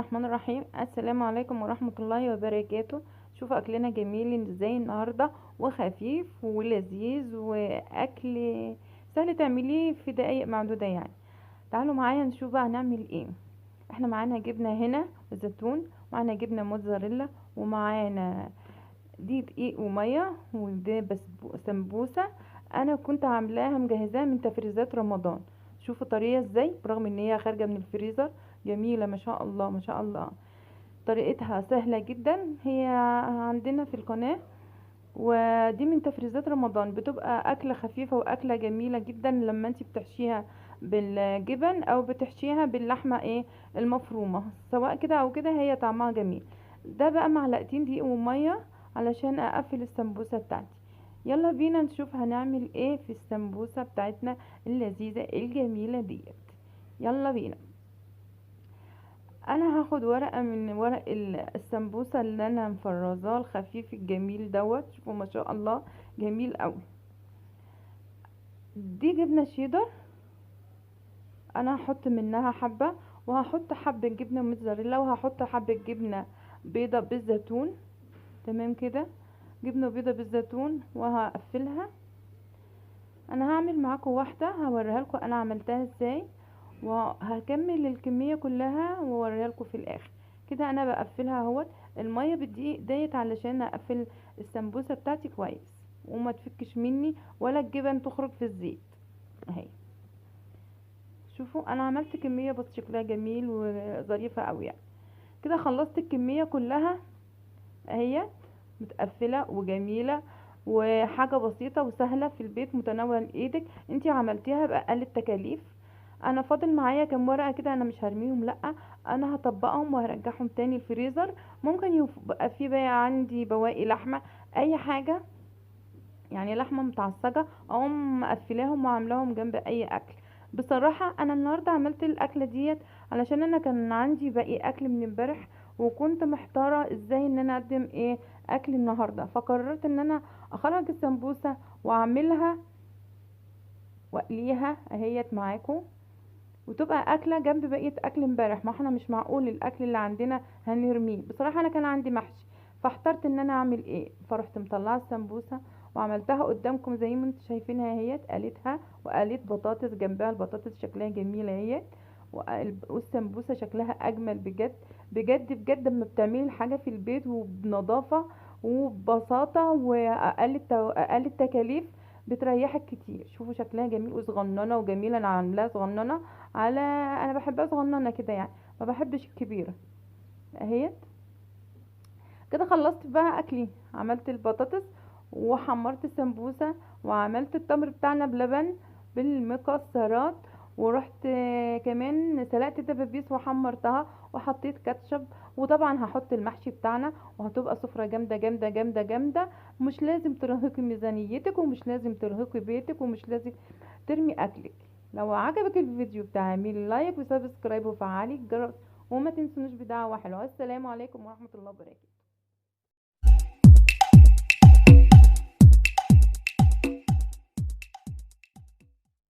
الرحمن الرحيم. السلام عليكم ورحمة الله وبركاته. شوفوا اكلنا جميل ازاي النهاردة، وخفيف ولذيذ، واكل سهل تعمليه في دقايق معدودة يعني. تعالوا معايا نشوف بقى هنعمل ايه. احنا معانا جبنة هنا زيتون، معانا جبنة موتزاريلا، ومعانا دي دقيق ومية، وده بس سمبوسة. انا كنت عاملاها مجهزاها من تفريزات رمضان. شوفوا طريقة ازاي برغم ان هي خارجة من الفريزر. جميلة ما شاء الله ما شاء الله. طريقتها سهلة جدا، هي عندنا في القناة. ودي من تفريزات رمضان، بتبقى أكلة خفيفة وأكلة جميلة جدا لما انت بتحشيها بالجبن او بتحشيها باللحمة المفرومة، سواء كده او كده هي طعمها جميل. ده بقى معلقتين دقيق ومية علشان اقفل السمبوسة بتاعتي. يلا بينا نشوف هنعمل ايه في السمبوسة بتاعتنا اللذيذة الجميلة ديت. يلا بينا. انا هاخد ورقة من ورق السمبوسة اللي انا مفرزاه الخفيف الجميل دوت. شوفوا ما شاء الله جميل قوي. دي جبنة شيدر، انا هحط منها حبة، وهحط حبة جبنة موتزاريلا، وهحط حبة جبنة بيضة بالزيتون. تمام كده، جبنة بيضة بالزيتون وهقفلها. انا هعمل معاكم واحدة هوريها لكم انا عملتها ازاي، وهكمل الكمية كلها واوريها لكم في الاخر. كده انا بقفلها اهوت. المية بالدقيق ديت علشان اقفل السمبوسة بتاعتي كويس وما تفكش مني ولا الجبن تخرج في الزيت اهي. شوفوا انا عملت كمية بس شكلها جميل وظريفة قوي يعني. كده خلصت الكمية كلها اهي، متقفلة وجميلة، وحاجة بسيطة وسهلة في البيت متناول ايدك. انتي عملتيها بأقل التكاليف. انا فاضل معايا كام ورقة كده، انا مش هرميهم لا، انا هطبقهم وهرجعهم تاني الفريزر. ممكن يبقى في بقى عندي بواقي لحمة، اي حاجة يعني لحمه متعصجه اقوم مقفلاهم وعاملاهم جنب اي اكل. بصراحه انا النهارده عملت الاكله ديت علشان انا كان عندي باقي اكل من امبارح، وكنت محتاره ازاي ان انا اقدم اكل النهارده. فقررت ان انا اخرج السمبوسه واعملها واقليها اهيت معاكم، وتبقى اكله جنب بقيه اكل امبارح. ما احنا مش معقول الاكل اللي عندنا هنرميه. بصراحه انا كان عندي محشي، فاحترت ان انا اعمل فرحت مطلعه السمبوسه وعملتها قدامكم زي ما انتم شايفينها اهيت. قالتها وقالت بطاطس جنبها، البطاطس شكلها جميله اهيت، والسمبوسه شكلها اجمل بجد بجد بجد. لما بتعملي الحاجه في البيت وبنظافه وببساطه اقل التكاليف بتريحك كتير. شوفوا شكلها جميل وصغننه وجميله. انا عاملاها صغننه على، انا بحبها صغننه كده يعني، ما بحبش الكبيره اهيت. كده خلصت بقى اكلي، عملت البطاطس وحمرت السمبوسه وعملت التمر بتاعنا بلبن بالمكسرات، ورحت كمان سلقت دبابيس وحمرتها وحطيت كاتشب. وطبعا هحط المحشي بتاعنا، وهتبقى سفرة جامدة جامدة جامدة جامدة. مش لازم ترهقي ميزانيتك، ومش لازم ترهقي بيتك، ومش لازم ترمي اكلك. لو عجبك الفيديو بتاعي اعملي لايك وسبسكرايب وفعلي الجرس، وما تنسونوش بدعوة حلوة. السلام عليكم ورحمة الله وبركاته.